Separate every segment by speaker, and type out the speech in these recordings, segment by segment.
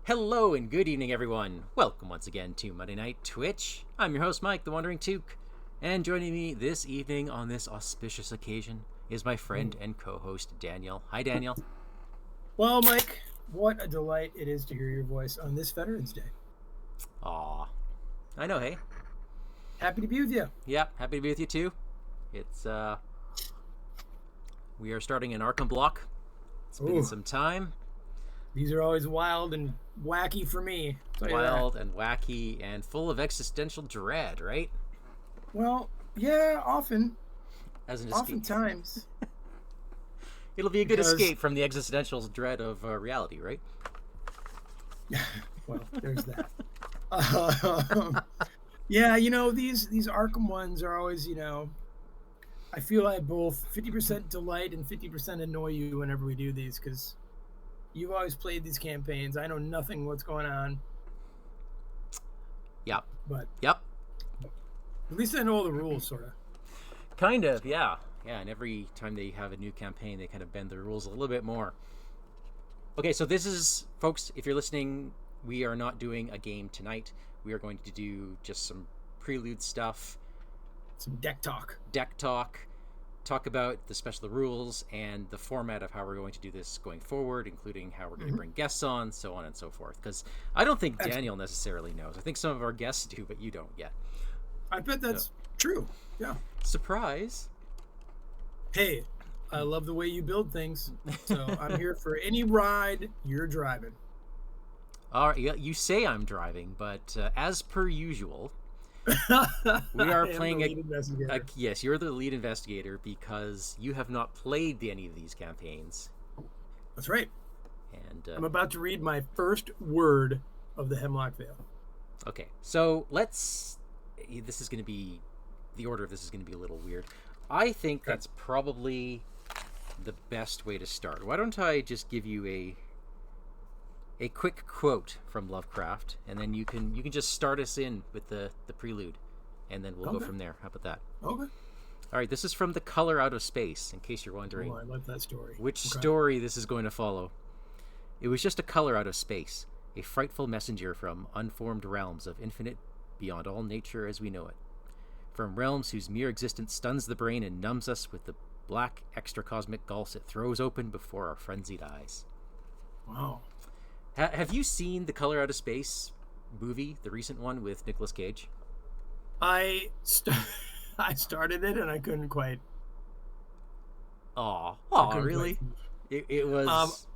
Speaker 1: Hello and good evening, everyone. Welcome once again to Monday Night Twitch. I'm your host, Mike, the WanderingTook, and joining me this evening on this auspicious occasion is my friend and co-host, Daniel. Hi, Daniel.
Speaker 2: Well, Mike, what a delight it is to hear your voice on this Veterans Day.
Speaker 1: Aw. I know, hey?
Speaker 2: Happy to be with you.
Speaker 1: Yep, happy to be with you too. It's, we are starting an Arkham block. It's been some time.
Speaker 2: These are always wild and wacky for me.
Speaker 1: Wild and wacky and full of existential dread, right?
Speaker 2: Well, yeah, often.
Speaker 1: As an escape.
Speaker 2: Oftentimes.
Speaker 1: It'll be a good escape from the existential dread of reality, right?
Speaker 2: Well, there's that. Yeah, you know, these Arkham ones are always, I feel I both 50% delight and 50% annoy you whenever we do these, because you've always played these campaigns. I know nothing what's going on.
Speaker 1: Yep.
Speaker 2: But
Speaker 1: yep.
Speaker 2: At least I know all the rules, sort of.
Speaker 1: Kind of, yeah. Yeah, and every time they have a new campaign, they kind of bend the rules a little bit more. Okay, so this is, folks, if you're listening, we are not doing a game tonight. We are going to do just some prelude stuff.
Speaker 2: Some deck talk.
Speaker 1: Talk about the rules and the format of how we're going to do this going forward, including how we're going to bring guests on, so on and so forth. Because I don't think Daniel necessarily knows. I think some of our guests do, but you don't yet.
Speaker 2: I bet that's true. Yeah.
Speaker 1: Surprise.
Speaker 2: Hey, I love the way you build things. So I'm here for any ride you're driving.
Speaker 1: All right, you say I'm driving, but as per usual, we are playing yes, you're the lead investigator because you have not played any of these campaigns.
Speaker 2: That's right.
Speaker 1: And
Speaker 2: I'm about to read my first word of the Hemlock Vale.
Speaker 1: Okay, so this is going to be, the order of this is going to be a little weird. I think that's probably the best way to start. Why don't I just give you a quick quote from Lovecraft, and then you can just start us in with the prelude, and then we'll go from there. How about that?
Speaker 2: Okay.
Speaker 1: All right, this is from The Color Out of Space, in case you're wondering.
Speaker 2: Oh, I like that story.
Speaker 1: Which story this is going to follow. It was just a color out of space, a frightful messenger from unformed realms of infinite beyond all nature as we know it. From realms whose mere existence stuns the brain and numbs us with the black extracosmic gulfs it throws open before our frenzied eyes.
Speaker 2: Wow.
Speaker 1: Have you seen the Color Out of Space movie, the recent one with Nicolas Cage?
Speaker 2: I started it and I couldn't quite.
Speaker 1: Oh, really? It was.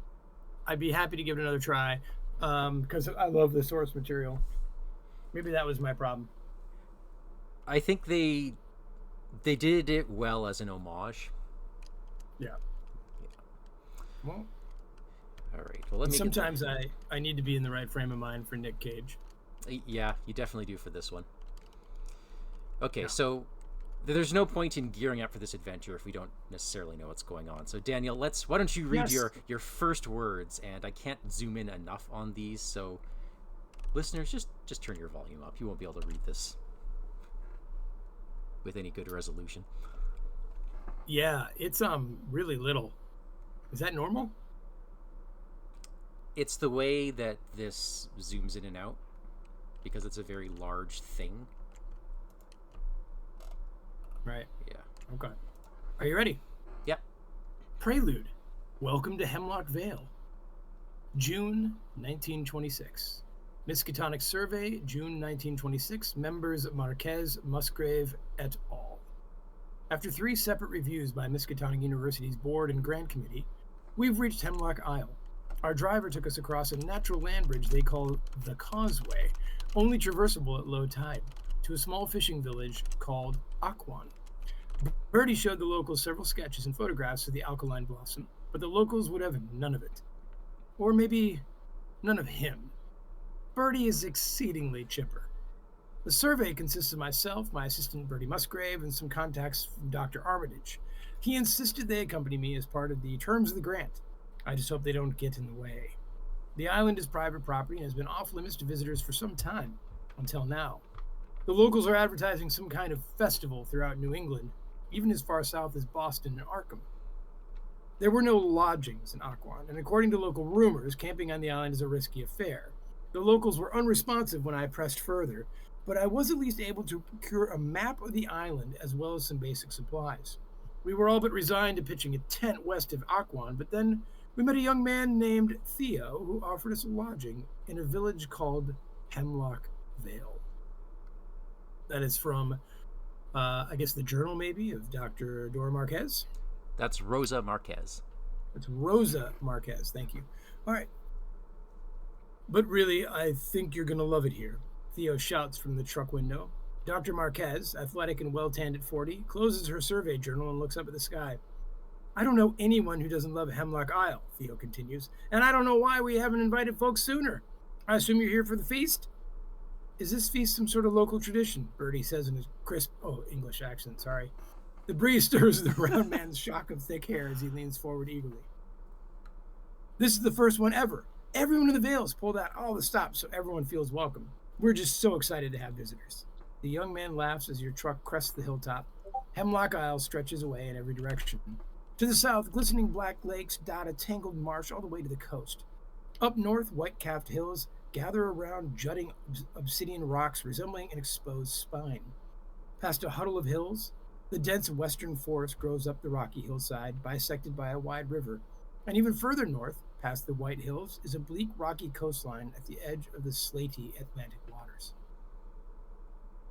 Speaker 2: I'd be happy to give it another try, because I love the source material. Maybe that was my problem.
Speaker 1: I think they did it well as an homage.
Speaker 2: Yeah. Well.
Speaker 1: All right. Well,
Speaker 2: sometimes I need to be in the right frame of mind for Nick Cage.
Speaker 1: Yeah, you definitely do for this one. Okay, so there's no point in gearing up for this adventure if we don't necessarily know what's going on. So Daniel, why don't you read your first words? And I can't zoom in enough on these, so listeners, just turn your volume up. You won't be able to read this with any good resolution.
Speaker 2: Yeah, it's really little. Is that normal?
Speaker 1: It's the way that this zooms in and out because it's a very large thing.
Speaker 2: Right.
Speaker 1: Yeah.
Speaker 2: Okay. Are you ready?
Speaker 1: Yep.
Speaker 2: Prelude. Welcome to Hemlock Vale. June 1926. Miskatonic Survey, June 1926. Members Marquez, Musgrave, et al. After 3 separate reviews by Miskatonic University's Board and Grant Committee, we've reached Hemlock Isle. Our driver took us across a natural land bridge they call the Causeway, only traversable at low tide, to a small fishing village called Aquan. Birdie showed the locals several sketches and photographs of the alkaline blossom, but the locals would have none of it. Or maybe none of him. Birdie is exceedingly chipper. The survey consists of myself, my assistant Birdie Musgrave, and some contacts from Dr. Armitage. He insisted they accompany me as part of the terms of the grant. I just hope they don't get in the way. The island is private property and has been off limits to visitors for some time, until now. The locals are advertising some kind of festival throughout New England, even as far south as Boston and Arkham. There were no lodgings in Aquan, and according to local rumors, camping on the island is a risky affair. The locals were unresponsive when I pressed further, but I was at least able to procure a map of the island as well as some basic supplies. We were all but resigned to pitching a tent west of Aquan, but then we met a young man named Theo who offered us a lodging in a village called Hemlock Vale. That is from, I guess, the journal maybe of Dr. Dora Marquez.
Speaker 1: That's Rosa Marquez.
Speaker 2: That's Rosa Marquez. Thank you. All right. But really, I think you're going to love it here. Theo shouts from the truck window. Dr. Marquez, athletic and well-tanned at 40, closes her survey journal and looks up at the sky. I don't know anyone who doesn't love Hemlock Isle, Theo continues, and I don't know why we haven't invited folks sooner. I assume you're here for the feast? Is this feast some sort of local tradition? Bertie says in his crisp, English accent, sorry. The breeze stirs the round man's shock of thick hair as he leans forward eagerly. This is the first one ever. Everyone in the Vale's pulled out all the stops so everyone feels welcome. We're just so excited to have visitors. The young man laughs as your truck crests the hilltop. Hemlock Isle stretches away in every direction. To the south, glistening black lakes dot a tangled marsh all the way to the coast. Up north, white-capped hills gather around jutting obsidian rocks resembling an exposed spine. Past a huddle of hills, the dense western forest grows up the rocky hillside, bisected by a wide river. And even further north, past the White Hills, is a bleak, rocky coastline at the edge of the slaty Atlantic waters.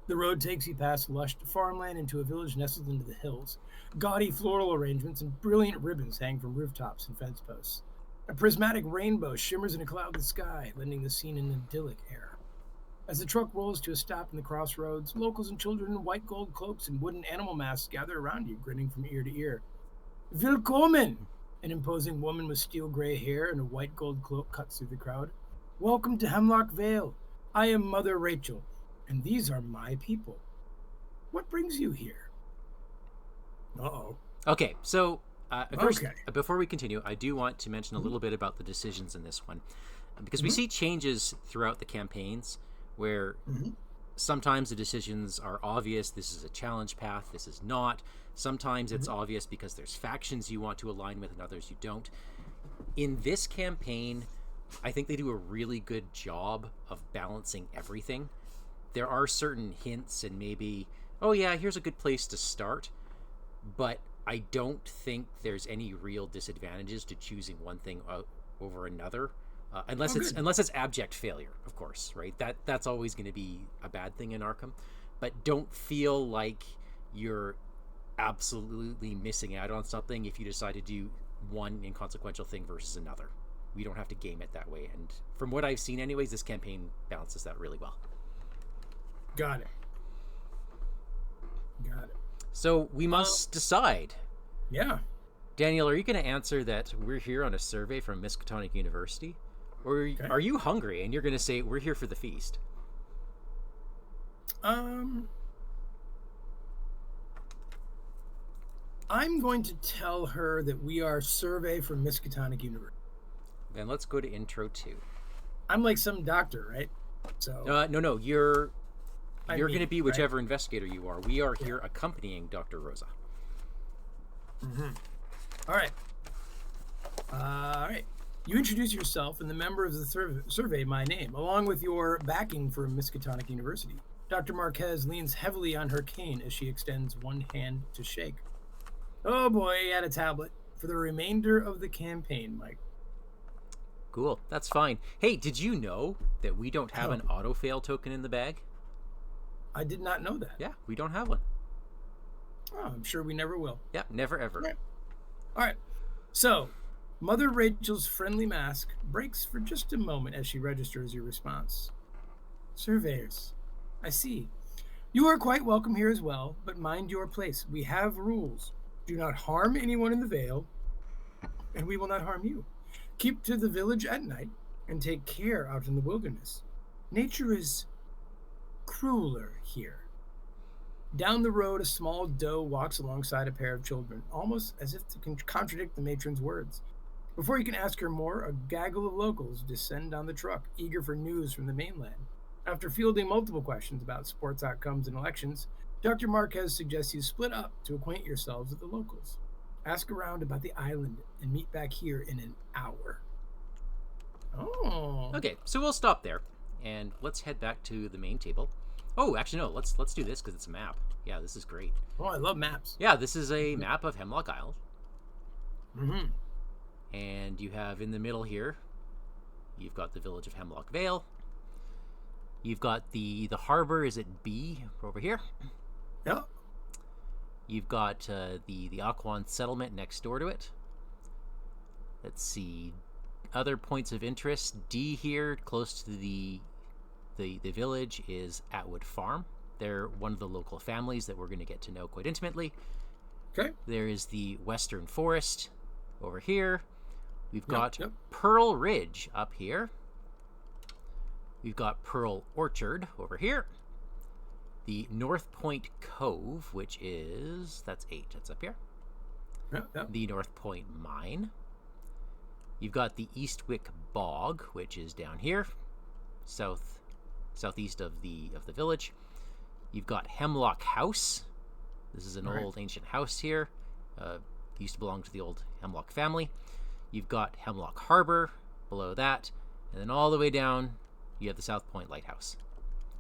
Speaker 2: The road takes you past lush farmland into a village nestled into the hills. Gaudy floral arrangements and brilliant ribbons hang from rooftops and fence posts. A prismatic rainbow shimmers in a cloudless sky, lending the scene an idyllic air. As the truck rolls to a stop in the crossroads, locals and children in white gold cloaks and wooden animal masks gather around you, grinning from ear to ear. Willkommen! An imposing woman with steel gray hair and a white gold cloak cuts through the crowd. Welcome to Hemlock Vale. I am Mother Rachel, and these are my people. What brings you here? Uh-oh.
Speaker 1: Okay, so first, before we continue, I do want to mention a little bit about the decisions in this one. Because we see changes throughout the campaigns where sometimes the decisions are obvious. This is a challenge path. This is not. Sometimes it's obvious because there's factions you want to align with and others you don't. In this campaign, I think they do a really good job of balancing everything. There are certain hints and maybe, oh yeah, here's a good place to start. But I don't think there's any real disadvantages to choosing one thing over another. Unless it's abject failure, of course, right? That's always going to be a bad thing in Arkham. But don't feel like you're absolutely missing out on something if you decide to do one inconsequential thing versus another. We don't have to game it that way. And from what I've seen anyways, this campaign balances that really well.
Speaker 2: Got it.
Speaker 1: So we must decide.
Speaker 2: Yeah.
Speaker 1: Daniel, are you going to answer that we're here on a survey from Miskatonic University? Or are you hungry and you're going to say we're here for the feast?
Speaker 2: I'm going to tell her that we are survey from Miskatonic University.
Speaker 1: Then let's go to intro 2.
Speaker 2: I'm like some doctor, right? So
Speaker 1: no, you're going to be whichever investigator you are. We are here accompanying Dr. Rosa.
Speaker 2: All right. You introduce yourself and the member of the survey my name, along with your backing for Miskatonic University. Dr. Marquez leans heavily on her cane as she extends one hand to shake. Oh boy, add a tablet for the remainder of the campaign, Mike.
Speaker 1: Cool, that's fine. Hey, did you know that we don't have an auto-fail token in the bag?
Speaker 2: I did not know that.
Speaker 1: Yeah, we don't have one.
Speaker 2: Oh, I'm sure we never will.
Speaker 1: Yeah, never ever.
Speaker 2: All right. So, Mother Rachel's friendly mask breaks for just a moment as she registers your response. Surveyors, I see. You are quite welcome here as well, but mind your place. We have rules. Do not harm anyone in the Vale, and we will not harm you. Keep to the village at night, and take care out in the wilderness. Nature is crueler here. Down the road, a small doe walks alongside a pair of children, almost as if to contradict the matron's words. Before you can ask her more, a gaggle of locals descend on the truck, eager for news from the mainland. After fielding multiple questions about sports outcomes and elections, Dr. Marquez suggests you split up to acquaint yourselves with the locals. Ask around about the island and meet back here in an hour. Oh.
Speaker 1: Okay, so we'll stop there. and let's head back to the main table. Oh, actually, no. Let's do this because it's a map. Yeah, this is great.
Speaker 2: Oh, I love maps.
Speaker 1: Yeah, this is a map of Hemlock Isle.
Speaker 2: Mm-hmm.
Speaker 1: And you have in the middle here, you've got the village of Hemlock Vale. You've got the harbor is at B over here.
Speaker 2: Yeah.
Speaker 1: You've got the Aquan settlement next door to it. Let's see. Other points of interest. D here, close to the village, is Atwood Farm. They're one of the local families that we're going to get to know quite intimately.
Speaker 2: Okay.
Speaker 1: There is the Western Forest over here. We've got
Speaker 2: Yep.
Speaker 1: Pearl Ridge up here. We've got Pearl Orchard over here. The North Point Cove, which is... that's 8. That's up here.
Speaker 2: Yep.
Speaker 1: The North Point Mine. You've got the Eastwick Bog, which is down here, southeast of the village. You've got Hemlock House. This is an old ancient house here. Used to belong to the old Hemlock family. You've got Hemlock Harbor below that, and then all the way down you have the South Point Lighthouse.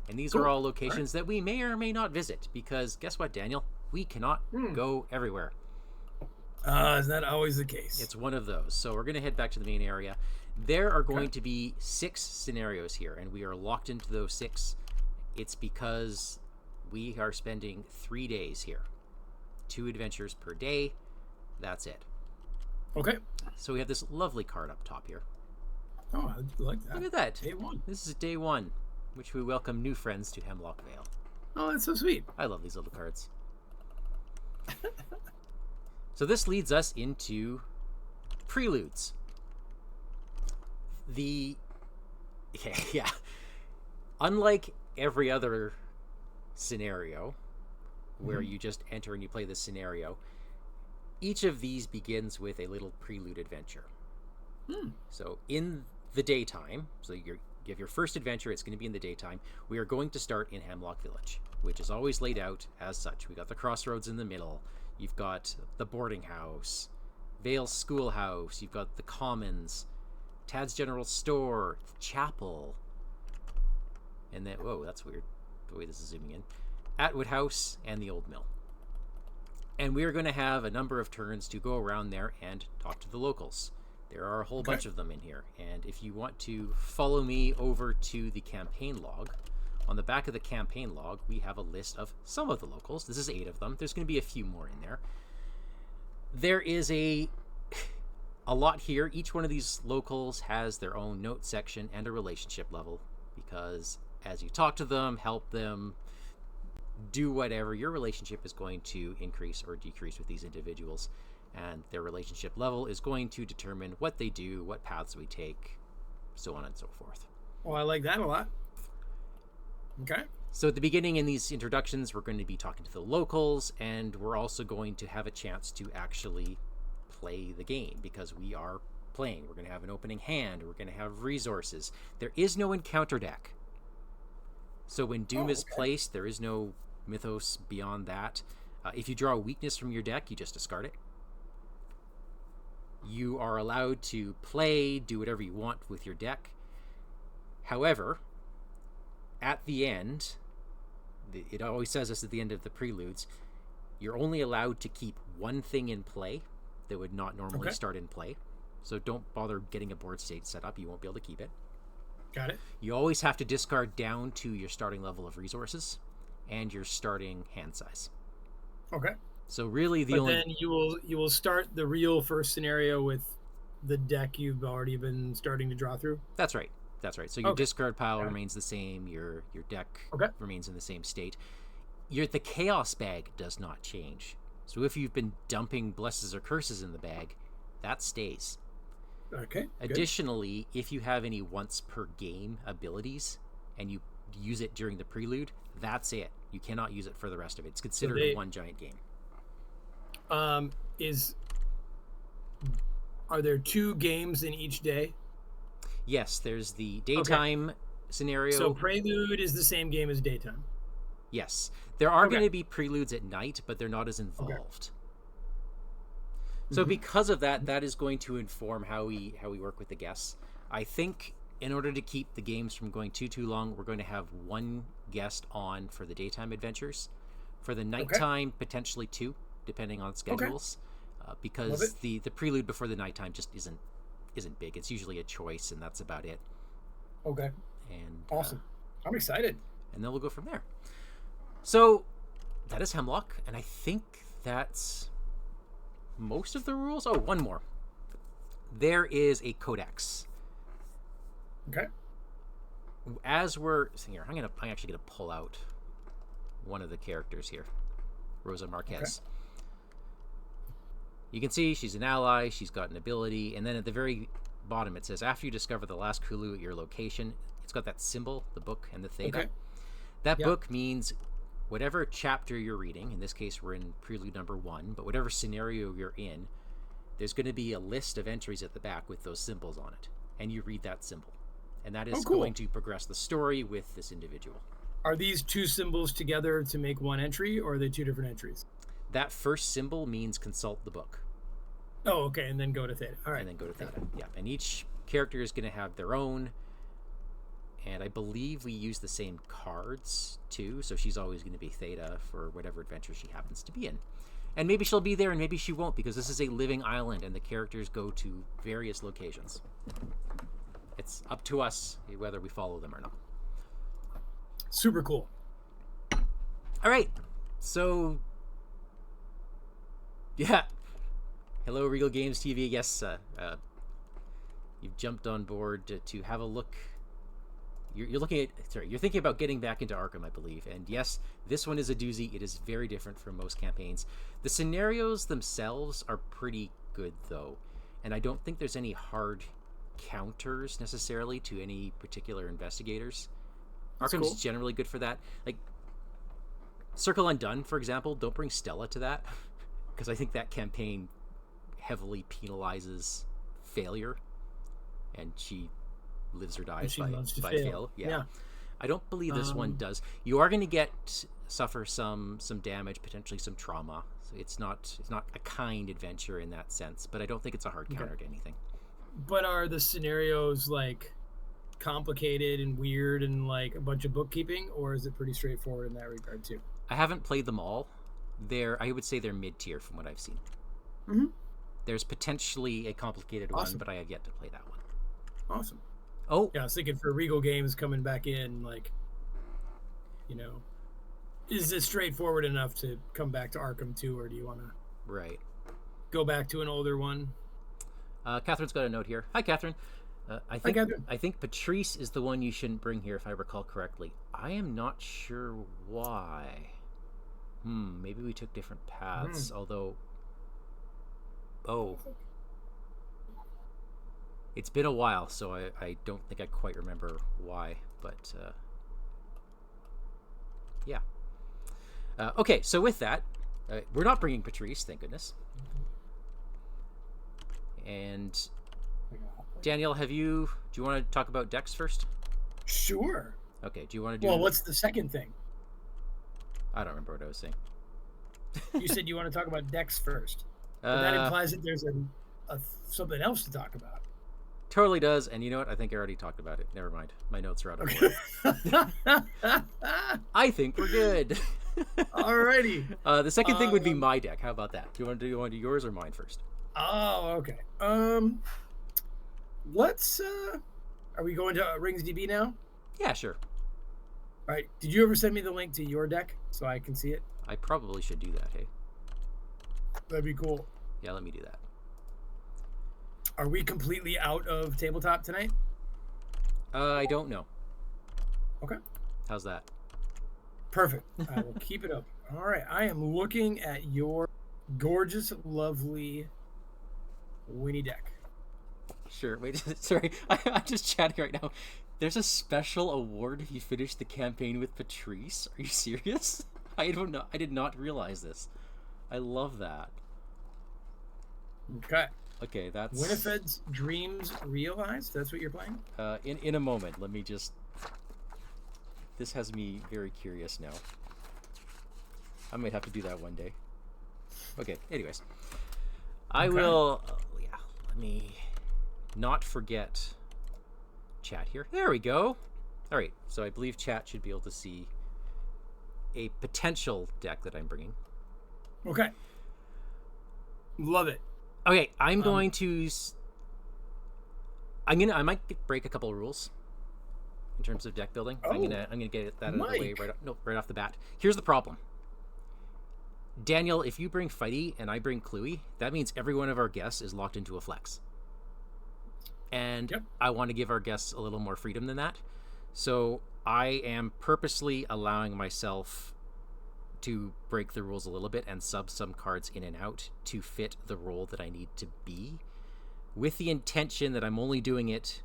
Speaker 1: And these are all locations that we may or may not visit, because guess what, Daniel? We cannot go everywhere.
Speaker 2: Is that always the case?
Speaker 1: It's one of those. So we're going to head back to the main area. There are going to be 6 scenarios here, and we are locked into those 6. It's because we are spending 3 days here. 2 adventures per day. That's it.
Speaker 2: Okay.
Speaker 1: So we have this lovely card up top here.
Speaker 2: Oh, I like that.
Speaker 1: Look at that.
Speaker 2: Day 1.
Speaker 1: This is day 1, which we welcome new friends to Hemlock Vale.
Speaker 2: Oh, that's so sweet.
Speaker 1: I love these little cards. So this leads us into preludes. Yeah. Unlike every other scenario where you just enter and you play this scenario, each of these begins with a little prelude adventure. So in the daytime, so you have your first adventure, it's going to be in the daytime. We are going to start in Hemlock Village, which is always laid out as such. We got the crossroads in the middle. You've got the boarding house, Vale's schoolhouse. You've got the commons, Tad's general store, the chapel, and then whoa, that's weird the way this is zooming in. Atwood House and the old mill. And we are going to have a number of turns to go around there and talk to the locals. There are a whole bunch of them in here. And if you want to follow me over to the campaign log, on the back of the campaign log, we have a list of some of the locals. This is 8 of them. There's going to be a few more in there. There is a lot here. Each one of these locals has their own note section and a relationship level, because as you talk to them, help them, do whatever, your relationship is going to increase or decrease with these individuals, and their relationship level is going to determine what they do, what paths we take, so on and so forth.
Speaker 2: Oh, I like that a lot. Okay.
Speaker 1: So at the beginning in these introductions, we're going to be talking to the locals, and we're also going to have a chance to actually play the game, because we are playing. We're going to have an opening hand. We're going to have resources. There is no encounter deck. So when Doom is placed, there is no mythos beyond that. If you draw a weakness from your deck, you just discard it. You are allowed to play, do whatever you want with your deck. However, at the end, it always says this at the end of the preludes, you're only allowed to keep one thing in play that would not normally start in play. So don't bother getting a board state set up. You won't be able to keep it.
Speaker 2: Got it.
Speaker 1: You always have to discard down to your starting level of resources and your starting hand size.
Speaker 2: Okay.
Speaker 1: So really
Speaker 2: then you will start the real first scenario with the deck you've already been starting to draw through?
Speaker 1: That's right. So your discard pile remains the same. Your deck remains in the same state. The chaos bag does not change. So if you've been dumping blesses or curses in the bag, that stays.
Speaker 2: Okay.
Speaker 1: Additionally, if you have any once per game abilities and you use it during the prelude, that's it. You cannot use it for the rest of it. It's considered one giant game.
Speaker 2: Are there 2 games in each day?
Speaker 1: Yes, there's the daytime scenario.
Speaker 2: So prelude is the same game as daytime.
Speaker 1: Yes. There are going to be preludes at night, but they're not as involved. So because of that, that is going to inform how we work with the guests. I think in order to keep the games from going too long, we're going to have one guest on for the daytime adventures. For the nighttime, potentially two, depending on schedules. Because the prelude before the nighttime just isn't big. It's usually a choice, and that's about it.
Speaker 2: Okay.
Speaker 1: And
Speaker 2: awesome. I'm excited.
Speaker 1: And then we'll go from there. So that is Hemlock, and I think that's most of the rules. Oh, one more. There is a codex.
Speaker 2: Okay.
Speaker 1: As we're here, I'm actually gonna pull out one of the characters here, Rosa Marquez. Okay. You can see she's an ally. She's got an ability, and then at the very bottom it says, after you discover the last clue at your location, it's got that symbol, the book, and the theta. Okay. That book means whatever chapter you're reading. In this case, we're in prelude number 1, but whatever scenario you're in, there's going to be a list of entries at the back with those symbols on it, and you read that symbol, and that is going to progress the story with this individual.
Speaker 2: Are these two symbols together to make one entry, or are they two different entries?
Speaker 1: That first symbol means consult the book.
Speaker 2: Oh, okay, and then go to theta. All right.
Speaker 1: And then go to theta. Yeah, and each character is going to have their own, and I believe we use the same cards too, so she's always going to be theta for whatever adventure she happens to be in. And maybe she'll be there and maybe she won't, because this is a living island and the characters go to various locations. It's up to us whether we follow them or not.
Speaker 2: Super cool.
Speaker 1: All right, so yeah, hello Regal Games TV. Yes, you've jumped on board to have a look. You're looking at, you're thinking about getting back into Arkham, I believe. And yes, this one is a doozy. It is very different from most campaigns. The scenarios themselves are pretty good, though. And I don't think there's any hard counters, necessarily, to any particular investigators. Arkham's generally good for that. Like, Circle Undone, for example, don't bring Stella to that. Because I think that campaign heavily penalizes failure. And she lives or dies by fail. Yeah. I don't believe this one does. You are going to suffer some damage, potentially some trauma. So it's not a kind adventure in that sense, but I don't think it's a hard counter to anything.
Speaker 2: But are the scenarios like complicated and weird and like a bunch of bookkeeping, or is it pretty straightforward in that regard too?
Speaker 1: I haven't played them all. I would say they're mid-tier from what I've seen.
Speaker 2: Mm-hmm.
Speaker 1: There's potentially a complicated one, but I have yet to play that one.
Speaker 2: Awesome.
Speaker 1: Oh.
Speaker 2: Yeah, I was thinking for Regal Games coming back in, like, is it straightforward enough to come back to Arkham 2, or do you want to go back to an older one?
Speaker 1: Catherine's got a note here. Hi, Catherine.
Speaker 2: Hi, Catherine.
Speaker 1: I think Patrice is the one you shouldn't bring here, if I recall correctly. I am not sure why. Maybe we took different paths, although... Oh... It's been a while, so I don't think I quite remember why, but yeah. Okay, so with that, we're not bringing Patrice, thank goodness. And Danielle, do you want to talk about decks first?
Speaker 2: Sure.
Speaker 1: Okay, do you want to do...
Speaker 2: Well, what's the second thing?
Speaker 1: I don't remember what I was saying.
Speaker 2: You said you want to talk about decks first. But that implies that there's something else to talk about.
Speaker 1: Totally does, and you know what? I think I already talked about it. Never mind. My notes are out of order. I think we're good.
Speaker 2: Alrighty.
Speaker 1: The second thing would be my deck. How about that? Do you want to do yours or mine first?
Speaker 2: Oh, okay. Let's. Are we going to Rings DB now?
Speaker 1: Yeah, sure.
Speaker 2: All right. Did you ever send me the link to your deck so I can see it?
Speaker 1: I probably should do that. Hey.
Speaker 2: That'd be cool.
Speaker 1: Yeah, let me do that.
Speaker 2: Are we completely out of tabletop tonight?
Speaker 1: I don't know.
Speaker 2: Okay.
Speaker 1: How's that?
Speaker 2: Perfect. I will keep it up. All right. I am looking at your gorgeous, lovely Winnie deck.
Speaker 1: Sure. Wait, sorry. I'm just chatting right now. There's a special award if you finish the campaign with Patrice. Are you serious? I don't know. I did not realize this. I love that.
Speaker 2: Okay.
Speaker 1: Okay, that's...
Speaker 2: Winifred's Dreams Realized? That's what you're playing?
Speaker 1: In a moment. Let me just... This has me very curious now. I might have to do that one day. Okay, anyways. I will... let me not forget chat here. There we go. All right, so I believe chat should be able to see a potential deck that I'm bringing.
Speaker 2: Okay. Love it.
Speaker 1: Okay, I might break a couple of rules in terms of deck building. I'm gonna get that out of the way right off the bat. Here's the problem. Daniel, if you bring Fighty and I bring Cluey, that means every one of our guests is locked into a flex. And I want to give our guests a little more freedom than that. So I am purposely allowing myself to break the rules a little bit and sub some cards in and out to fit the role that I need to be, with the intention that I'm only doing it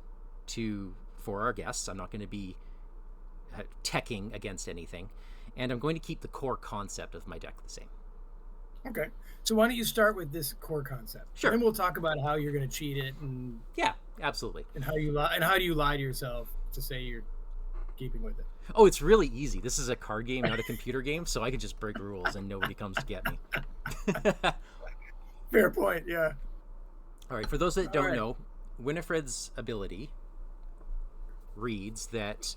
Speaker 1: for our guests. I'm not going to be teching against anything, and I'm going to keep the core concept of my deck the same.
Speaker 2: Okay, so why don't you start with this core concept?
Speaker 1: Sure.
Speaker 2: Then we'll talk about how you're going to cheat it, and
Speaker 1: yeah, absolutely.
Speaker 2: And how you lie, and how do you lie to yourself to say you're keeping with it?
Speaker 1: Oh, it's really easy. This is a card game, not a computer game, so I can just break rules and nobody comes to get me.
Speaker 2: Fair point. Yeah.
Speaker 1: All right. For those that don't know, Winifred's ability reads that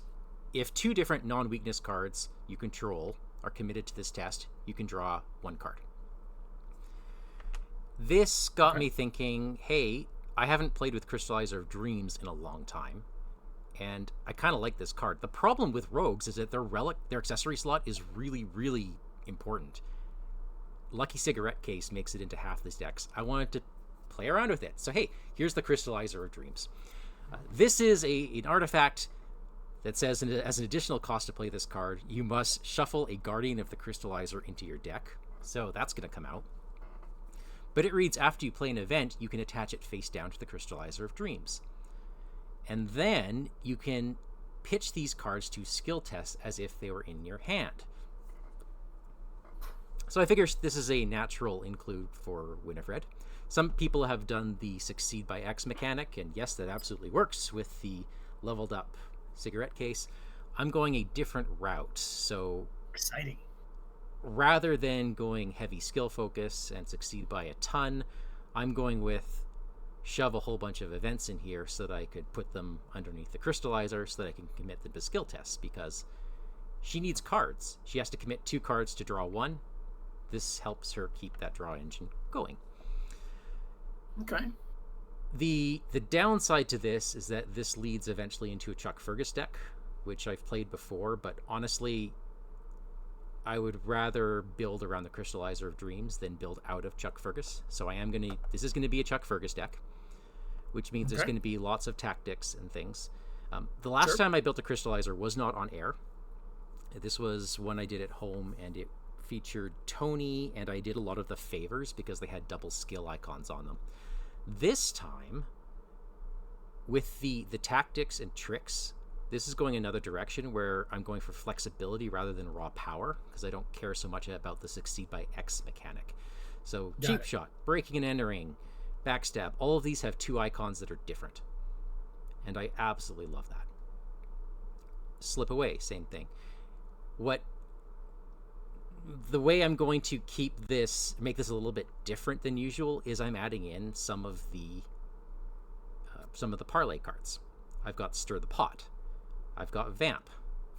Speaker 1: if 2 different non-weakness cards you control are committed to this test, you can draw 1 card. This got me thinking, hey, I haven't played with Crystallizer of Dreams in a long time, and I kind of like this card. The problem with rogues is that their accessory slot is really, really important. Lucky Cigarette Case makes it into half these decks. I wanted to play around with it. So hey, here's the Crystallizer of Dreams. This is an artifact that says, as an additional cost to play this card, you must shuffle a Guardian of the Crystallizer into your deck. So that's going to come out. But it reads, after you play an event, you can attach it face down to the Crystallizer of Dreams. And then you can pitch these cards to skill tests as if they were in your hand. So I figure this is a natural include for Winifred. Some people have done the Succeed by X mechanic, and yes, that absolutely works with the leveled up cigarette case. I'm going a different route, so...
Speaker 2: Exciting.
Speaker 1: Rather than going heavy skill focus and succeed by a ton, I'm going with shove a whole bunch of events in here so that I could put them underneath the Crystallizer so that I can commit them to skill tests, because she needs cards. She has to commit 2 cards to draw 1. This helps her keep that draw engine going.
Speaker 2: Okay.
Speaker 1: The downside to this is that this leads eventually into a Chuck Fergus deck, which I've played before, but honestly, I would rather build around the Crystallizer of Dreams than build out of Chuck Fergus. So this is going to be a Chuck Fergus deck, which means there's going to be lots of tactics and things. The last time I built a Crystallizer was not on air. This was one I did at home, and it featured Tony, and I did a lot of the favors because they had double skill icons on them. This time, with the tactics and tricks, this is going another direction where I'm going for flexibility rather than raw power, because I don't care so much about the Succeed by X mechanic. So Cheap Shot, Breaking and Entering, Backstab, all of these have 2 icons that are different. And I absolutely love that. Slip Away, same thing. The way I'm going to make this a little bit different than usual, is I'm adding in some of the parlay cards. I've got Stir the Pot. I've got Vamp.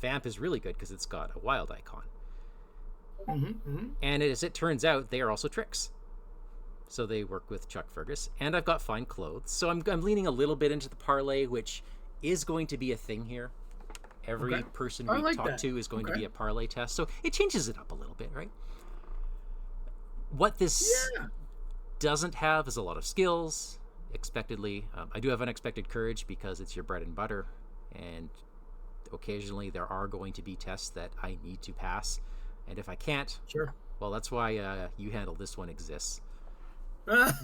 Speaker 1: Vamp is really good because it's got a wild icon. And as it turns out, they are also tricks. So they work with Chuck Fergus. And I've got Fine Clothes. So I'm leaning a little bit into the parlay, which is going to be a thing here. Every person we talk to is going to be a parlay test. So it changes it up a little bit, right? What this doesn't have is a lot of skills, expectedly. I do have Unexpected Courage because it's your bread and butter. And occasionally there are going to be tests that I need to pass. And if I can't, well, that's why You Handle This One exists. That's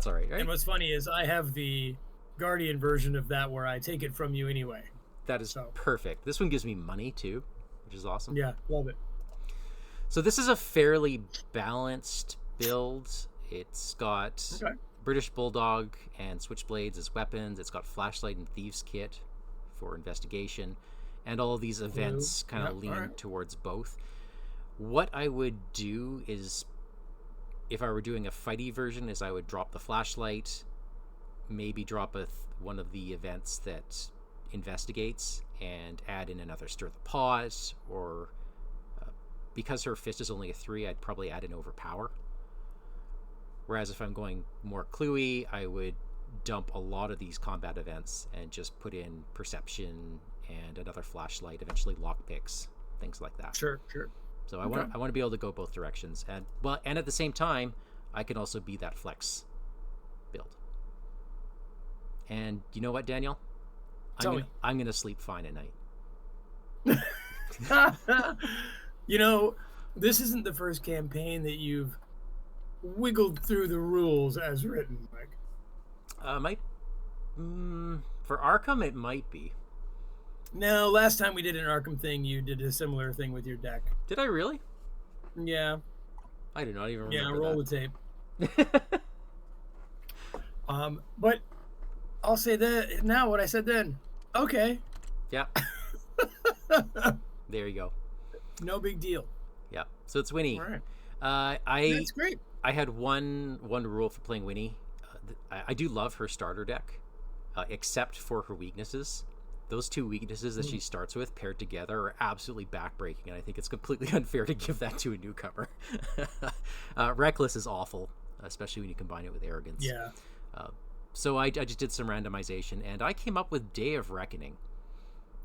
Speaker 1: all right?
Speaker 2: And what's funny is I have the Guardian version of that where I take it from you anyway.
Speaker 1: That is perfect. This one gives me money too, which is awesome.
Speaker 2: Yeah, love it.
Speaker 1: So this is a fairly balanced build. It's got British Bulldog and Switchblades as weapons. It's got Flashlight and Thieves Kit for investigation. And all of these events kind of lean towards both. What I would do is, if I were doing a fighty version, is I would drop the Flashlight, maybe drop one of the events that investigates and add in another Stir the Pot, or because her fist is only a 3, I'd probably add in Overpower. Whereas if I'm going more cluey, I would dump a lot of these combat events and just put in Perception and another Flashlight, eventually Lockpicks, things like that.
Speaker 2: Sure.
Speaker 1: So I want to be able to go both directions, and at the same time, I can also be that flex build. And you know what, Daniel? I'm gonna sleep fine at night.
Speaker 2: You know, this isn't the first campaign that you've wiggled through the rules as written, Mike.
Speaker 1: For Arkham, it might be.
Speaker 2: No, last time we did an Arkham thing, you did a similar thing with your deck.
Speaker 1: Did I really?
Speaker 2: Yeah.
Speaker 1: I do not even remember.
Speaker 2: Yeah, roll the tape. But I'll say that now what I said then. Okay.
Speaker 1: Yeah. There you go.
Speaker 2: No big deal.
Speaker 1: Yeah. So it's Winnie.
Speaker 2: All right.
Speaker 1: That's
Speaker 2: great.
Speaker 1: I had one rule for playing Winnie. I do love her starter deck, except for her weaknesses. Those 2 weaknesses that she starts with paired together are absolutely backbreaking, and I think it's completely unfair to give that to a newcomer. Reckless is awful, especially when you combine it with Arrogance.
Speaker 2: Yeah.
Speaker 1: So I just did some randomization, and I came up with Day of Reckoning.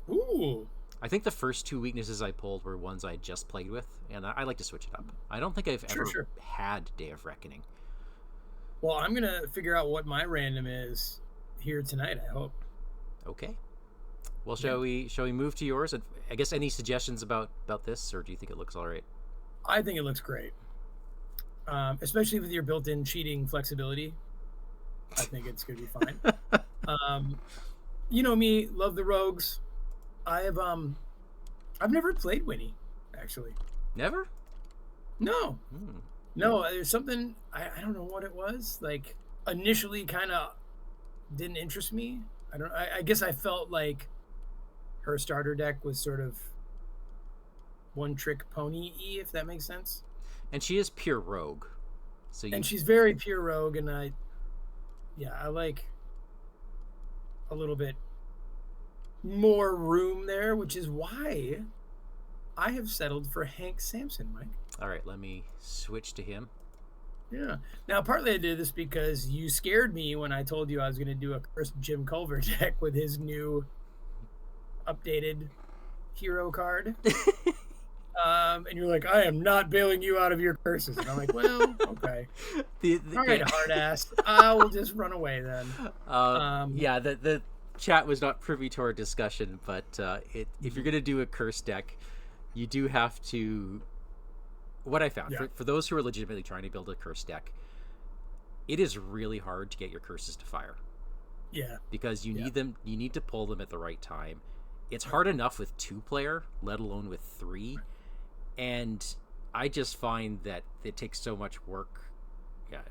Speaker 2: Ooh.
Speaker 1: I think the first 2 weaknesses I pulled were ones I just played with, and I like to switch it up. I don't think I've ever had Day of Reckoning.
Speaker 2: Well, I'm going to figure out what my random is here tonight, I hope.
Speaker 1: Okay. Well, shall we move to yours? And I guess any suggestions about this, or do you think it looks all right?
Speaker 2: I think it looks great. Especially with your built-in cheating flexibility. I think it's going to be fine. You know me, love the rogues. I've never played Winnie, actually.
Speaker 1: Never?
Speaker 2: No. No, there's something, I don't know what it was. Like, initially kind of didn't interest me. I guess I felt like her starter deck was sort of one-trick pony-y, if that makes sense.
Speaker 1: And she is pure rogue.
Speaker 2: And she's very pure rogue, and I like a little bit more room there, which is why I have settled for Hank Samson, Mike.
Speaker 1: All right, let me switch to him.
Speaker 2: Yeah. Now, partly I did this because you scared me when I told you I was going to do a cursed Jim Culver deck with his new updated hero card. And you're like, I am not bailing you out of your curses. And I'm like, well, okay. All right, hard ass. I will just run away then.
Speaker 1: Yeah, the chat was not privy to our discussion, but if you're going to do a curse deck, you do have to... What I found, for those who are legitimately trying to build a curse deck, it is really hard to get your curses to fire.
Speaker 2: Yeah.
Speaker 1: Because you need them, you need to pull them at the right time. It's hard enough with 2-player, let alone with 3. And I just find that it takes so much work.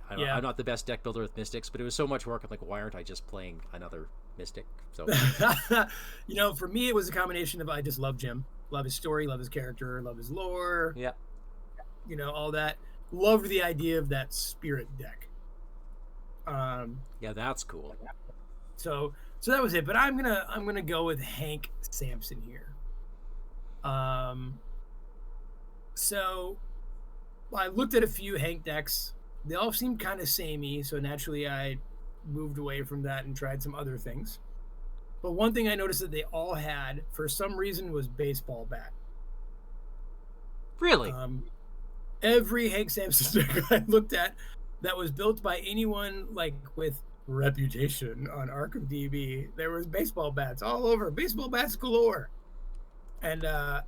Speaker 1: I'm not the best deck builder with Mystics, but it was so much work. I'm like, why aren't I just playing another Mystic? So,
Speaker 2: you know, for me, it was a combination of I just love Jim, love his story, love his character, love his lore.
Speaker 1: Yeah.
Speaker 2: You know, all that. Loved the idea of that spirit deck.
Speaker 1: Yeah, that's cool.
Speaker 2: So that was it. But I'm gonna go with Hank Samson here. So I looked at a few Hank decks. They all seemed kind of samey, so naturally I moved away from that and tried some other things. But one thing I noticed that they all had, for some reason, was baseball bat.
Speaker 1: Really?
Speaker 2: Every Hank Samson deck I looked at that was built by anyone like with reputation on Arkham DB, there was baseball bats all over, baseball bats galore. And I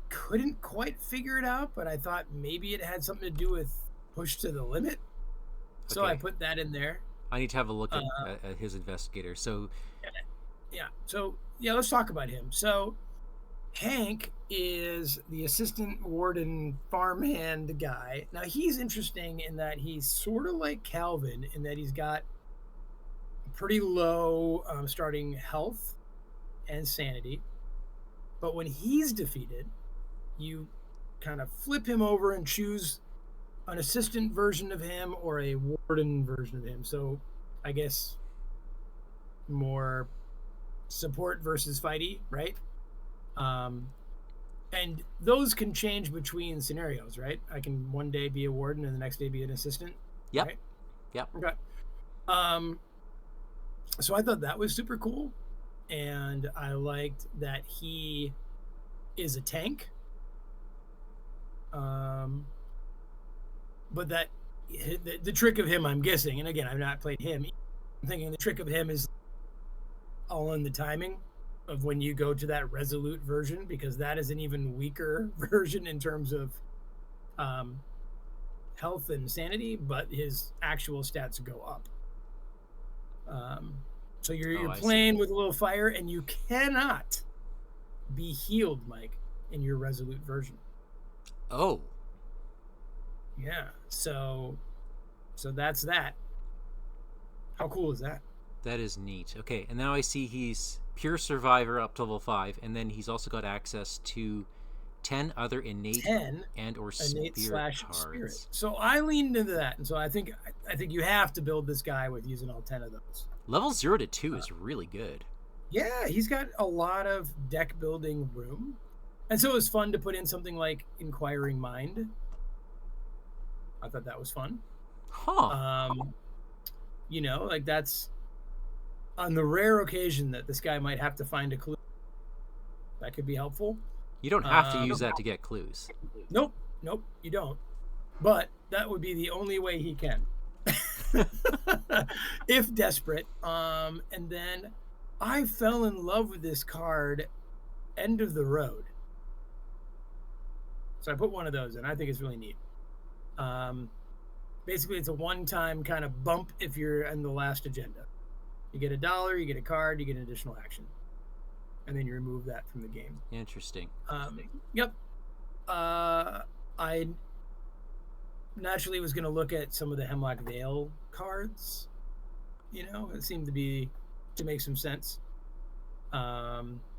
Speaker 2: couldn't quite figure it out, but I thought maybe it had something to do with push to the limit. So I put that in there.
Speaker 1: I need to have a look at his investigator. So
Speaker 2: let's talk about him. So Hank is the assistant warden farmhand guy. Now he's interesting in that he's sort of like Calvin in that he's got pretty low starting health and sanity. But when he's defeated, you kind of flip him over and choose an assistant version of him or a warden version of him. So I guess, more support versus fighty, right? And those can change between scenarios, right? I can one day be a warden and the next day be an assistant,
Speaker 1: Yep.
Speaker 2: right?
Speaker 1: Yep.
Speaker 2: Okay. So I thought that was super cool, and I liked that he is a tank. But that the trick of him, I'm guessing, and again, I've not played him. I'm thinking the trick of him is all in the timing of when you go to that resolute version, because that is an even weaker version in terms of health and sanity, but his actual stats go up. So you're playing with a little fire, and you cannot be healed, Mike, in your resolute version.
Speaker 1: Oh.
Speaker 2: Yeah. So that's that. How cool is that?
Speaker 1: That is neat. Okay, and now I see he's pure survivor up to level 5, and then he's also got access to 10 other innate and or spirit cards.
Speaker 2: So I leaned into that, and so I think you have to build this guy with using all 10 of those.
Speaker 1: Level 0 to 2 is really good.
Speaker 2: Yeah, he's got a lot of deck building room, and so it was fun to put in something like Inquiring Mind. I thought that was fun. You know, like that's on the rare occasion that this guy might have to find a clue. That could be helpful.
Speaker 1: You don't have to use that to get clues.
Speaker 2: Nope, you don't. But that would be the only way he can. If desperate. And then I fell in love with this card, End of the Road. So I put one of those in. I think it's really neat. Basically, it's a one-time kind of bump if you're in the last agenda. You get $1, you get a card, you get an additional action. And then you remove that from the game.
Speaker 1: Interesting.
Speaker 2: Yep. I naturally was going to look at some of the Hemlock Vale cards. You know, it seemed to make some sense.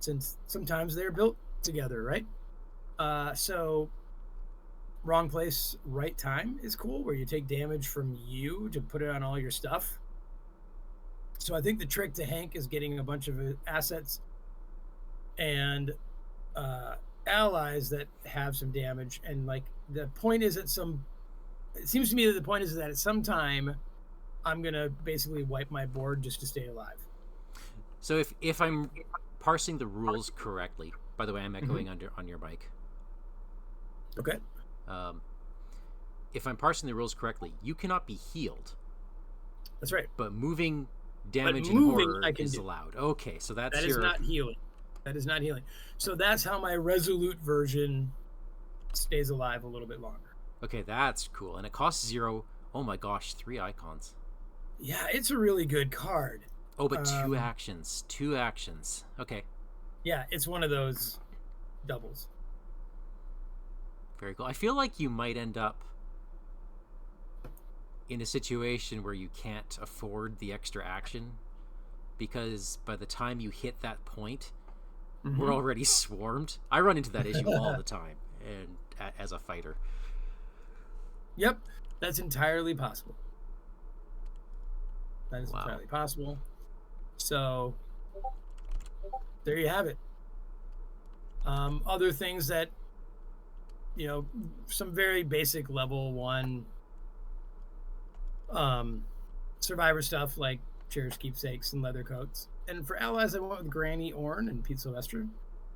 Speaker 2: Since sometimes they're built together, right? So Wrong Place, Right Time is cool, where you take damage from you to put it on all your stuff. So I think the trick to Hank is getting a bunch of assets and allies that have some damage. And like the point is it seems to me that the point is that at some time I'm going to basically wipe my board just to stay alive.
Speaker 1: So if I'm parsing the rules correctly, by the way, I'm echoing on your mic.
Speaker 2: Okay.
Speaker 1: If I'm parsing the rules correctly, you cannot be healed.
Speaker 2: That's right.
Speaker 1: But moving damage and horror is allowed. Okay, so that
Speaker 2: is not healing. That is not healing. So that's how my resolute version stays alive a little bit longer.
Speaker 1: Okay, that's cool. And it costs 0. Oh my gosh, 3 icons.
Speaker 2: Yeah, it's a really good card.
Speaker 1: Oh, but 2 actions. 2 actions. Okay.
Speaker 2: Yeah, it's one of those doubles.
Speaker 1: Very cool. I feel like you might end up in a situation where you can't afford the extra action, because by the time you hit that point, we're already swarmed. I run into that issue all the time, and as a fighter.
Speaker 2: Yep, that's entirely possible. That is entirely possible. So there you have it. Other things that, you know, some very basic level 1 survivor stuff like chairs, keepsakes, and leather coats. And for allies, I went with Granny Orn and Pete Sylvester.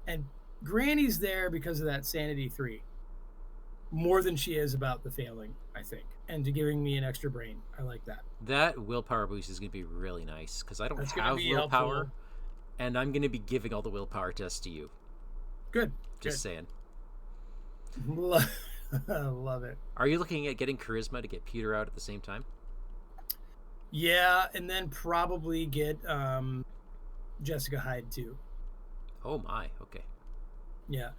Speaker 2: And Granny's there because of that Sanity 3. More than she is about the failing, I think. And to giving me an extra brain. I like that.
Speaker 1: That willpower boost is going to be really nice, because I don't have willpower. Helpful. And I'm going to be giving all the willpower tests to you.
Speaker 2: Good.
Speaker 1: Just saying.
Speaker 2: Love it.
Speaker 1: Are you looking at getting charisma to get Peter out at the same time?
Speaker 2: Yeah, and then probably get Jessica Hyde too.
Speaker 1: Oh my, okay.
Speaker 2: Yeah.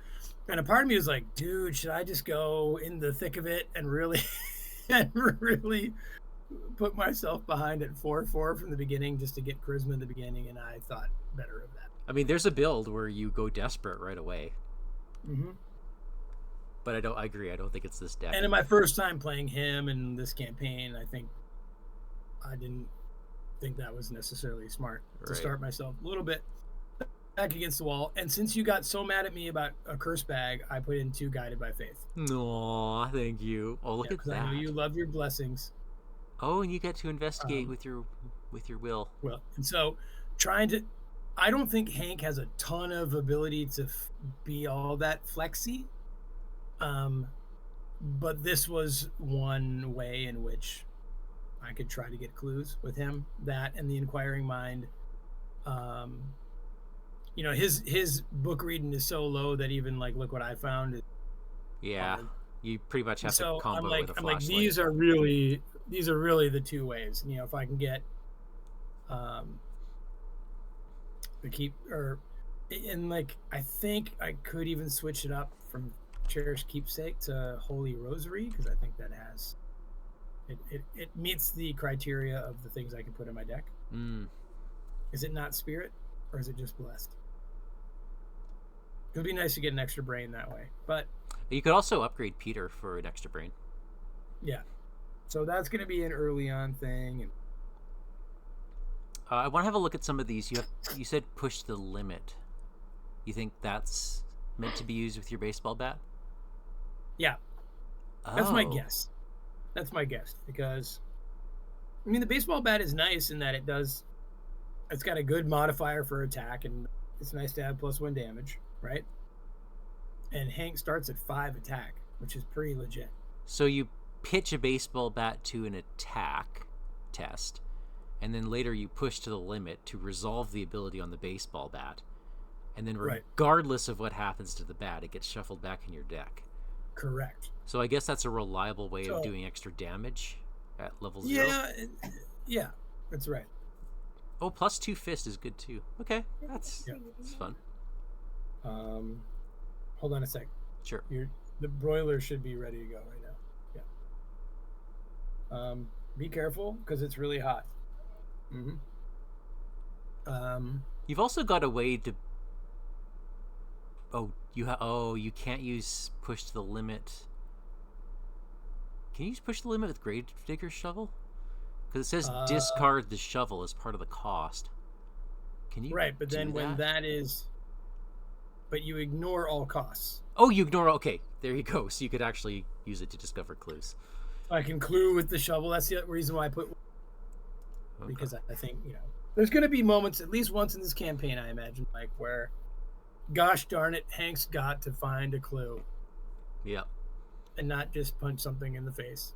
Speaker 2: And a part of me was like, dude, should I just go in the thick of it and really put myself behind at 4/4 from the beginning just to get charisma in the beginning? And I thought better of that.
Speaker 1: I mean, there's a build where you go desperate right away. But I agree. I don't think it's this deck.
Speaker 2: And in my first time playing him in this campaign, I think I didn't think that was necessarily smart to
Speaker 1: Right.
Speaker 2: start myself a little bit back against the wall. And since you got so mad at me about a curse bag, I put in 2 Guided by Faith.
Speaker 1: Aw, thank you. Oh, look
Speaker 2: Yeah,
Speaker 1: at
Speaker 2: because I know
Speaker 1: that.
Speaker 2: you love your blessings.
Speaker 1: Oh, and you get to investigate
Speaker 2: Um,
Speaker 1: with your will.
Speaker 2: well, and so trying to, I don't think Hank has a ton of ability to be all that flexy. But this was one way in which I could try to get clues with him. That and the Inquiring Mind. Um, his book reading is so low that even like look what I found is
Speaker 1: Yeah,
Speaker 2: hard.
Speaker 1: you pretty much
Speaker 2: And
Speaker 1: have to
Speaker 2: so
Speaker 1: combo it with a
Speaker 2: I'm like
Speaker 1: flashlight.
Speaker 2: these are really the 2 ways. If I can get um the keep or and like I think I could even switch it up from Cherished Keepsake to Holy Rosary because I think that has it meets the criteria of the things I can put in my deck. Is it not Spirit or is it just Blessed? It would be nice to get an extra brain that way, but
Speaker 1: You could also upgrade Peter for an extra brain.
Speaker 2: yeah. So that's going to be an early on thing. And
Speaker 1: I want to have a look at some of these. You said push the limit. You think that's meant to be used with your baseball bat?
Speaker 2: yeah,
Speaker 1: Oh.
Speaker 2: that's my guess. That's my guess because I mean the baseball bat is nice in that it's got a good modifier for attack and it's nice to have +1 damage, right? And Hank starts at 5 attack, which is pretty legit.
Speaker 1: So you pitch a baseball bat to an attack test, and then later you push to the limit to resolve the ability on the baseball bat. And then regardless of what happens to the bat, it gets shuffled back in your deck.
Speaker 2: Correct.
Speaker 1: So I guess that's a reliable way of doing extra damage at level 0.
Speaker 2: Yeah, that's right.
Speaker 1: Oh, +2 fist is good too. Okay, that's fun.
Speaker 2: Hold on a sec.
Speaker 1: Sure.
Speaker 2: The broiler should be ready to go right now. Yeah. Be careful because it's really hot.
Speaker 1: You've also got a way to. You can't use push to the limit. Can you use push to the limit with Gravedigger's shovel? Because it says discard the shovel as part of the cost. Can you?
Speaker 2: Right, but then when that is, but you ignore all costs.
Speaker 1: Oh, you ignore. Okay, there you go. So you could actually use it to discover clues.
Speaker 2: I can clue with the shovel. That's the reason why I put. Okay. Because I think there's going to be moments, at least once in this campaign, I imagine, like where, gosh darn it, Hank's got to find a clue.
Speaker 1: Yeah.
Speaker 2: And not just punch something in the face.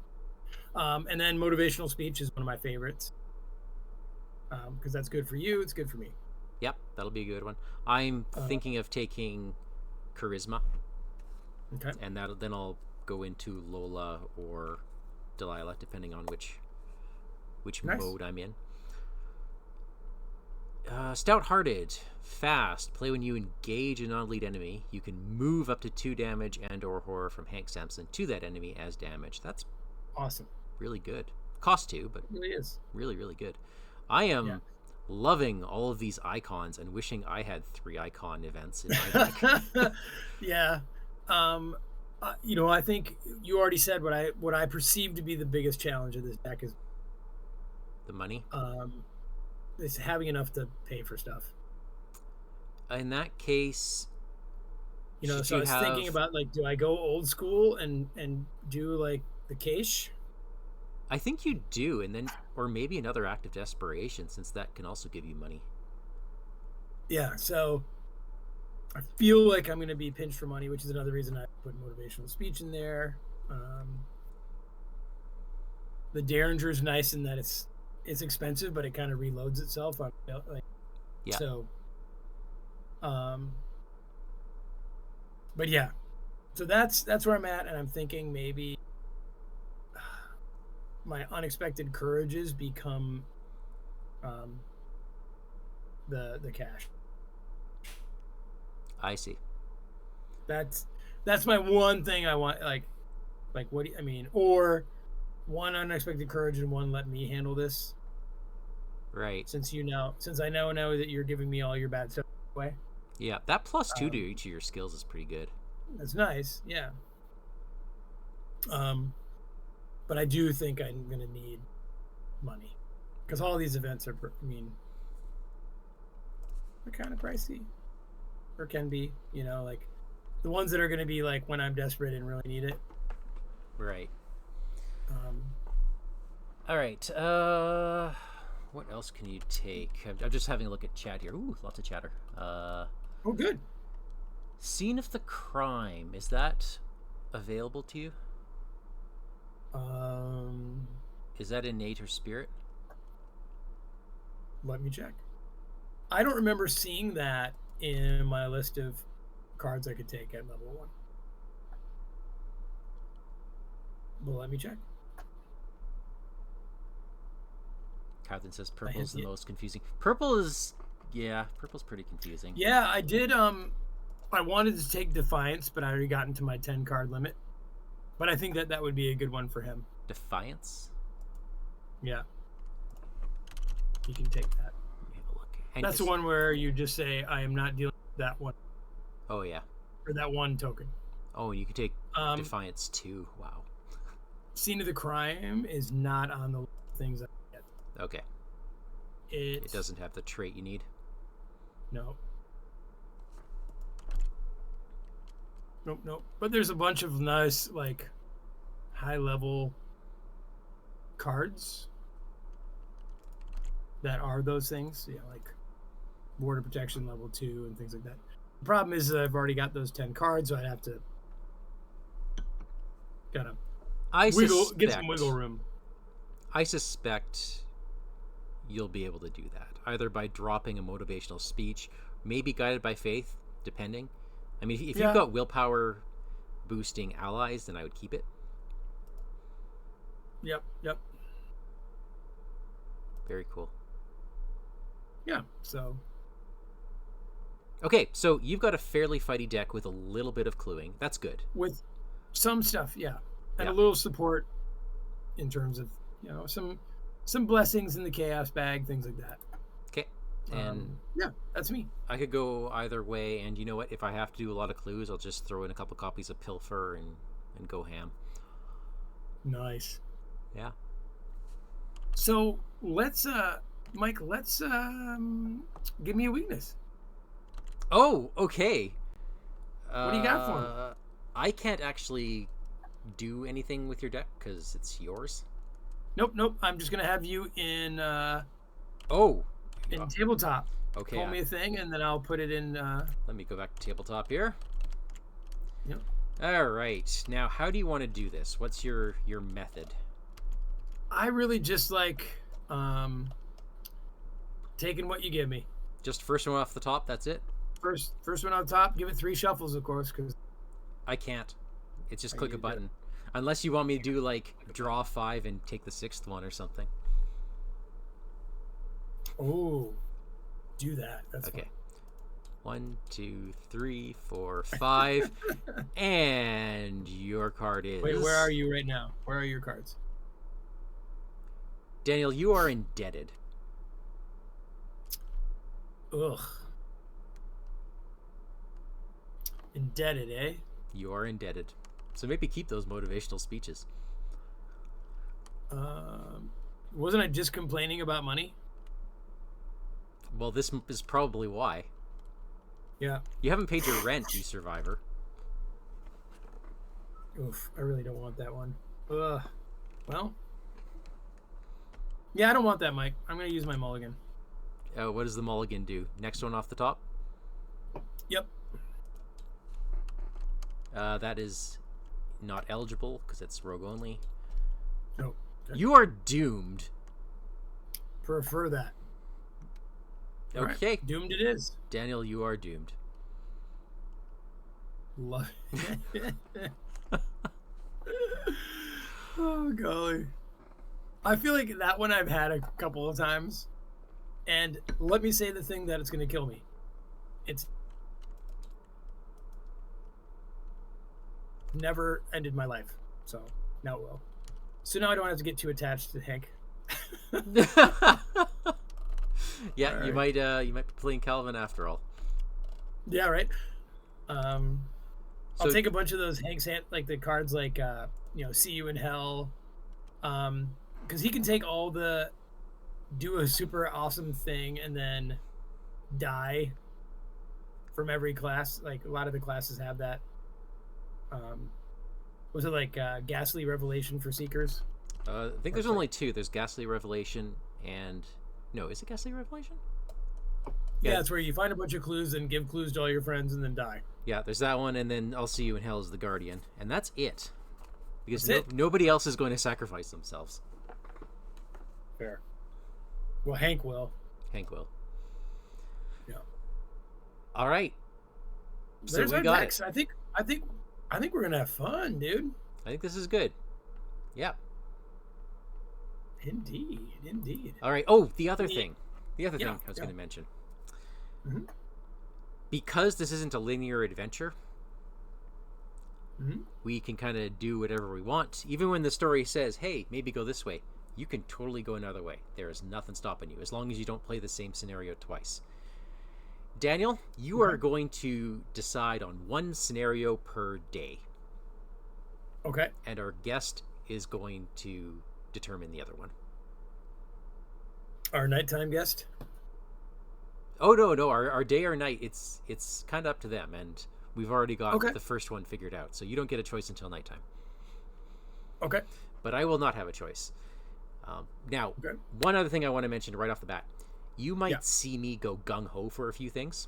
Speaker 2: And then motivational speech is one of my favorites. Because that's good for you. It's good for me.
Speaker 1: Yep, that'll be a good one. I'm thinking of taking charisma.
Speaker 2: Okay.
Speaker 1: And then I'll go into Lola or Delilah, depending on which mode I'm in. Stout-hearted, fast. Play when you engage a non-lead enemy. You can move up to 2 damage and/or horror from Hank Samson to that enemy as damage. That's
Speaker 2: awesome.
Speaker 1: Really good. Cost 2, but
Speaker 2: it really is.
Speaker 1: Really, really good. I am loving all of these icons and wishing I had 3 icon events in my deck.
Speaker 2: Yeah. I think you already said what I perceive to be the biggest challenge of this deck is
Speaker 1: the money.
Speaker 2: It's having enough to pay for stuff.
Speaker 1: In that case,
Speaker 2: so I was thinking about like, do I go old school and do like the cache?
Speaker 1: I think you do, and then or maybe another act of desperation, since that can also give you money.
Speaker 2: Yeah, so I feel like I'm going to be pinched for money, which is another reason I put motivational speech in there. The Derringer's nice in that it's expensive, but it kind of reloads itself. So, but yeah, so that's where I'm at, and I'm thinking maybe my unexpected courages become the cash.
Speaker 1: I see.
Speaker 2: That's my one thing I want. Like what do you, I mean? Or one unexpected courage and one let me handle this.
Speaker 1: Right.
Speaker 2: Since I know that you're giving me all your bad stuff away.
Speaker 1: Yeah, that +2 to each of your skills is pretty good.
Speaker 2: That's nice. Yeah. But I do think I'm gonna need money Because all these events are, they're kind of pricey, or can be. Like the ones that are going to be like when I'm desperate and really need it.
Speaker 1: Right. All right. What else can you take? I'm just having a look at chat here. Ooh, lots of chatter.
Speaker 2: Oh, good.
Speaker 1: Scene of the crime. Is that available to you? Is that innate or spirit?
Speaker 2: Let me check. I don't remember seeing that in my list of cards I could take at level 1. Well, let me check.
Speaker 1: Catherine says purple's the most confusing. Purple's pretty confusing.
Speaker 2: Yeah, I did. I wanted to take Defiance, but I already got into my 10 card limit. But I think that would be a good one for him.
Speaker 1: Defiance?
Speaker 2: Yeah. You can take that.
Speaker 1: Let me have a look. And
Speaker 2: that's the one where you just say, I am not dealing with that one.
Speaker 1: Oh, yeah.
Speaker 2: Or that one token.
Speaker 1: Oh, and you can take Defiance too. Wow.
Speaker 2: Scene of the crime is not on the things I get.
Speaker 1: Okay. It doesn't have the trait you need?
Speaker 2: No. Nope. But there's a bunch of nice, like, high-level cards that are those things. Like border protection level 2 and things like that. The problem is that I've already got those 10 cards, so I'd have to get some wiggle room.
Speaker 1: I suspect you'll be able to do that, either by dropping a motivational speech, maybe guided by faith, depending. I mean, if you've got willpower boosting allies, then I would keep it.
Speaker 2: Yep.
Speaker 1: Very cool.
Speaker 2: Yeah, so.
Speaker 1: Okay, so you've got a fairly fighty deck with a little bit of cluing. That's good.
Speaker 2: With some stuff, yeah. And a little support in terms of, some blessings in the chaos bag, things like that.
Speaker 1: Okay. And
Speaker 2: that's me.
Speaker 1: I could go either way, and you know what? If I have to do a lot of clues, I'll just throw in a couple copies of Pilfer and go ham.
Speaker 2: Nice.
Speaker 1: Yeah.
Speaker 2: So let's Mike, give me a weakness.
Speaker 1: Oh, okay.
Speaker 2: What do you got for me?
Speaker 1: I can't actually do anything with your deck because it's yours.
Speaker 2: Nope. I'm just gonna have you in tabletop.
Speaker 1: Okay.
Speaker 2: Pull me a thing, and then I'll put it in.
Speaker 1: Let me go back to tabletop here.
Speaker 2: Yep.
Speaker 1: All right. Now, how do you want to do this? What's your method?
Speaker 2: I really just like taking what you give me.
Speaker 1: Just first one off the top. That's it.
Speaker 2: First one off top. Give it 3 shuffles, of course, because
Speaker 1: I can't. It's just click a button. Unless you want me to do like draw 5 and take the 6th one or something.
Speaker 2: Oh, do that. That's
Speaker 1: okay.
Speaker 2: Fun.
Speaker 1: 1, 2, 3, 4, 5, and your card is.
Speaker 2: Wait, where are you right now? Where are your cards?
Speaker 1: Daniel, you are indebted.
Speaker 2: Ugh. Indebted, eh?
Speaker 1: You are indebted. So maybe keep those motivational speeches.
Speaker 2: Wasn't I just complaining about money?
Speaker 1: Well, this is probably why.
Speaker 2: Yeah.
Speaker 1: You haven't paid your rent, you survivor.
Speaker 2: Oof, I really don't want that one. Ugh. Well. Yeah, I don't want that, Mike. I'm going to use my mulligan.
Speaker 1: What does the mulligan do? Next one off the top?
Speaker 2: Yep.
Speaker 1: That is not eligible because it's rogue only.
Speaker 2: Nope. Okay.
Speaker 1: You are doomed.
Speaker 2: Prefer that.
Speaker 1: Okay.
Speaker 2: Right. Doomed it is.
Speaker 1: Daniel, you are doomed.
Speaker 2: Love Oh, golly. I feel like that one I've had a couple of times. And let me say the thing that it's going to kill me. It's never ended my life. So now it will. So now I don't have to get too attached to Hank.
Speaker 1: Yeah, right. You might be playing Calvin after all.
Speaker 2: Yeah, right. I'll take a bunch of those Hank's like the cards like see you in hell, because he can take all the do a super awesome thing and then die from every class. Like a lot of the classes have that. Was it like Ghastly Revelation for Seekers?
Speaker 1: I think there's only two. There's Ghastly Revelation and... No, is it Ghastly Revelation?
Speaker 2: Yeah, it's where you find a bunch of clues and give clues to all your friends and then die.
Speaker 1: Yeah, there's that one, and then I'll See You in Hell as the Guardian. And that's it. Because
Speaker 2: That's it?
Speaker 1: nobody else is going to sacrifice themselves.
Speaker 2: Fair. Well, Hank will.
Speaker 1: Hank will.
Speaker 2: Yeah.
Speaker 1: All right. So
Speaker 2: There's
Speaker 1: we
Speaker 2: our
Speaker 1: got
Speaker 2: decks.
Speaker 1: it.
Speaker 2: I think we're gonna have fun, dude.
Speaker 1: I think this is good. Yeah.
Speaker 2: Indeed.
Speaker 1: All right. Oh, the other thing. The other thing I was going to mention.
Speaker 2: Mm-hmm.
Speaker 1: Because this isn't a linear adventure,
Speaker 2: Mm-hmm.
Speaker 1: we can kind of do whatever we want. Even when the story says, hey, maybe go this way, you can totally go another way. There is nothing stopping you, as long as you don't play the same scenario twice. Daniel, you are going to decide on one scenario per day.
Speaker 2: Okay.
Speaker 1: And our guest is going to determine the other one.
Speaker 2: Our nighttime guest.
Speaker 1: Oh, no. Our day or night, it's kind of up to them. And we've already got the first one figured out. So you don't get a choice until nighttime.
Speaker 2: Okay.
Speaker 1: But I will not have a choice. Now, one other thing I want to mention right off the bat. You might see me go gung-ho for a few things.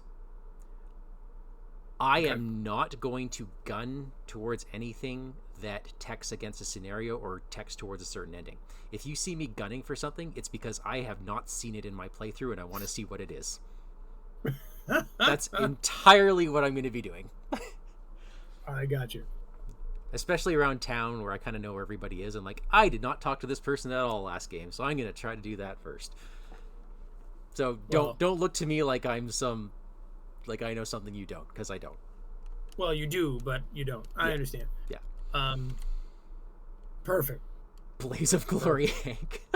Speaker 1: I am not going to gun towards anything that texts against a scenario or texts towards a certain ending. If you see me gunning for something, it's because I have not seen it in my playthrough and I want to see what it is. That's entirely what I'm going to be doing.
Speaker 2: I got you.
Speaker 1: Especially around town where I kind of know where everybody is. I'm like, I did not talk to this person at all last game, so I'm going to try to do that first. So don't look to me like I know something you don't, because I don't.
Speaker 2: Well, you do, but you don't. I understand.
Speaker 1: Yeah.
Speaker 2: Perfect.
Speaker 1: Blaze of Glory, Hank.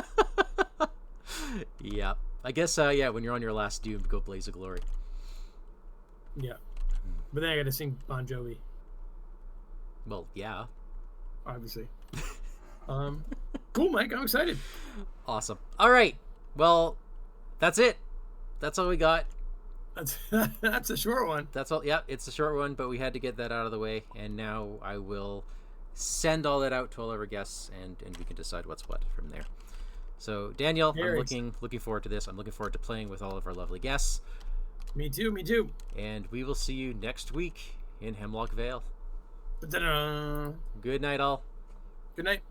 Speaker 1: Yeah. I guess, when you're on your last Doom, go Blaze of Glory.
Speaker 2: Yeah. But then I got to sing Bon Jovi.
Speaker 1: Well, yeah.
Speaker 2: Obviously. Cool, Mike. I'm excited.
Speaker 1: Awesome. All right. Well, that's it. That's all we got.
Speaker 2: That's a short one.
Speaker 1: That's all. Yeah, it's a short one, but we had to get that out of the way. And now I will send all that out to all of our guests, and we can decide what's what from there. So, Daniel, I'm looking forward to this. I'm looking forward to playing with all of our lovely guests.
Speaker 2: Me too.
Speaker 1: And we will see you next week in Hemlock Vale.
Speaker 2: Ta-da.
Speaker 1: Good night, all.
Speaker 2: Good night.